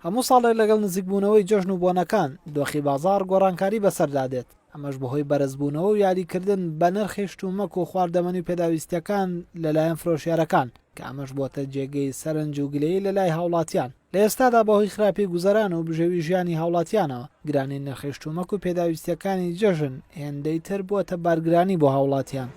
هەموو ساڵێک لەگەڵ نزیکبوونەوەی جەژن و بۆنەکان دۆخی بازار گۆڕانکاری بەسەردادێت. ئەمەش بەهۆی بەرزبوونەوە و یاریکردن بە نرخی شتومەک و خواردەمەنی و پێداویستیەکان لەلایەن فرۆشیارەکان کە ئەمەش بۆتە جێگەی سەرنج و گلەیی لەلای هاوڵاتیان. لە ئێستادا بەهۆی خراپی گوزەران و بژێوی ژیانی هاوڵاتیانەوە گرانی نرخی شتومەک و پێداویستیەکانی جەژن هێندەی تر بووەتە بارگرانی بۆ هاوڵاتیان.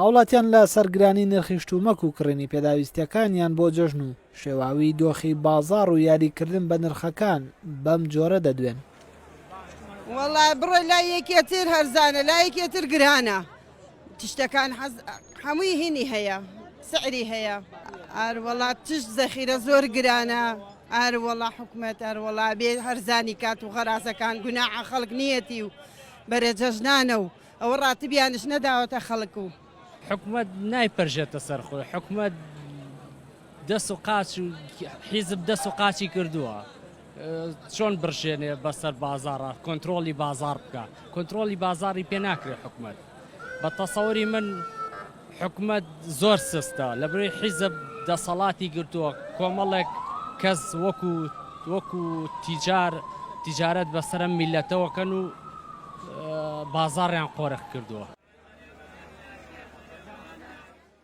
هاوڵاتیان لە سەرگرانی نرخی شتومەک و کڕینی پێداویستیەکانیان بۆ جەژن و شێواوی دۆخی بازار و یاریکردن بە نرخەکان بەم جۆرە دەدوێن. وەڵای بڕۆی لای یەکێتر هەرزانە لای یەکێتر گرانە تشتەکان هەمووی هینی هەیە سعری هەیە ئاروەڵا تشت زەخیرە زۆر گرانە ئاروەڵا حکومەت ئەروەڵا بێ هەرزانی کات و غەرازەکان گوناحە خەڵک نیەتی و بەرە جەژنانە و ئەوە ڕاتبیانش نەداوەتە خەڵک و حکومەت نایپەرژێتە سەرخۆی حکومەت دەست و قاچ و حیزب دەست و قاچی کردووە چۆن برژێنێ بەسەر بازارە کۆنتترۆلی بازار بکە کۆنتترۆلی بازاری پێ ناکرێت حکومەت بە تەسەوری من حکومەت زۆر سستە لە بروی حیزب دەسەڵاتی گرتووە کۆمەڵێک کەس وەکو تیجارەت بەسرە میلەتەوەکەن و بازاڕیان قۆرەخ کردووە.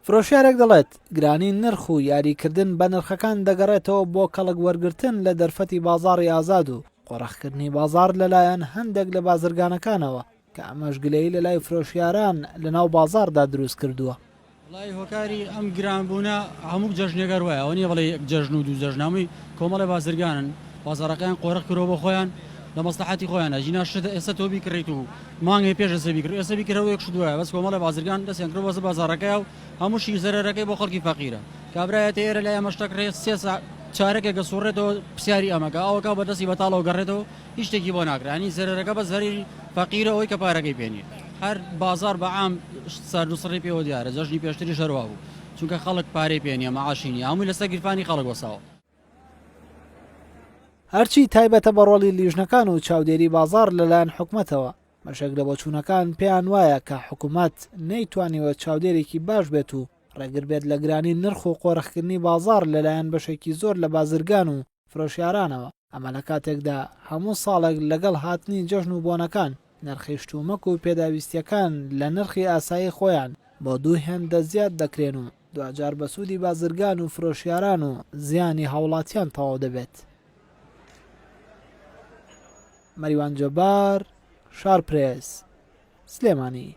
فرۆشیارێک دەڵێت گرانی نرخ و یاریکردن بە نرخەکان دەگەڕێتەوە بۆ کەڵک وەرگرتن لە دەرفەتی بازاڕی ئازاد و قۆڕەخکردنی بازار لەلایەن هەندێک لە بازرگانەکانەوە کە ئەمەش گلەیی لە لای فرۆشیاران لە ناو بازاردا دروست کردووە. وڵای هۆکاری ئەم گرانبوونە هەموو جەژنێگەر وایە ئەوە نیە بڵێ جەژن و دوو جەژنامی کۆمەڵی بازرگانن بازارەکەیان قۆرەخ کردەوە بۆ خۆیان لە مەسلحەتی خۆیانە ژینا شتە ئێستا تۆ بیکڕیت و مانگی پێش ئێستا بیکرد ئێستا بیکردەوە یەک شت وایە بەس کۆمەڵی بازرگان دەستیان کرد بەس بازارەکەی و هەمووشی زەرەرەکەی بۆ خەڵکی فەقیرە کابرایەتە ئێرە لای ئەمەشتەکڕێ سێ چارەکێکە سوڕێتەوە پرسیاری ئەمەکە ئەوەکە بەدەستی بەتاڵەوە گەڕێتەوە هیچ شتێکی بۆ ناکرانی زەرەرەکە بە زەری فەقیرە ئەوەی کە پارەکەی پێنیە هەر بازار بە عام سەرنووسڕی پێوە دیارە جەژنی پێشتری شەروا بوو چونکە خەڵک پارەی پێنیە مەعاشینی هەمووی لەسەر گیرفانی خەڵک وەساوە. هەرچی تایبەتە بە ڕۆڵی لیژنەکان و چاودێری بازار لەلایەن حکومەتەوە بەشێک لە بۆچوونەکان پێیان وایە کە حکومەت نەیتوانیوە چاودێرێکی باش بێت و ڕێگر بێت لە گرانی نرخ و قۆرەخکردنی بازار لەلایەن بەشێکی زۆر لە بازرگان و فرۆشیارانەوە ئەمە لە کاتێکدا هەموو ساڵێک لەگەڵ هاتنی جەژن و بۆنەکان نرخی شتومەک و پێداویستیەکان لە نرخی ئاسایی خۆیان بۆ دوو هێندە زیاد دەکرێن و دوجار بە سوودی بازرگان و فرۆشیاران و زیانی هاوڵاتیان تەواو دەبێت. مەریوان جەبار، شارپرێس، سلێمانی.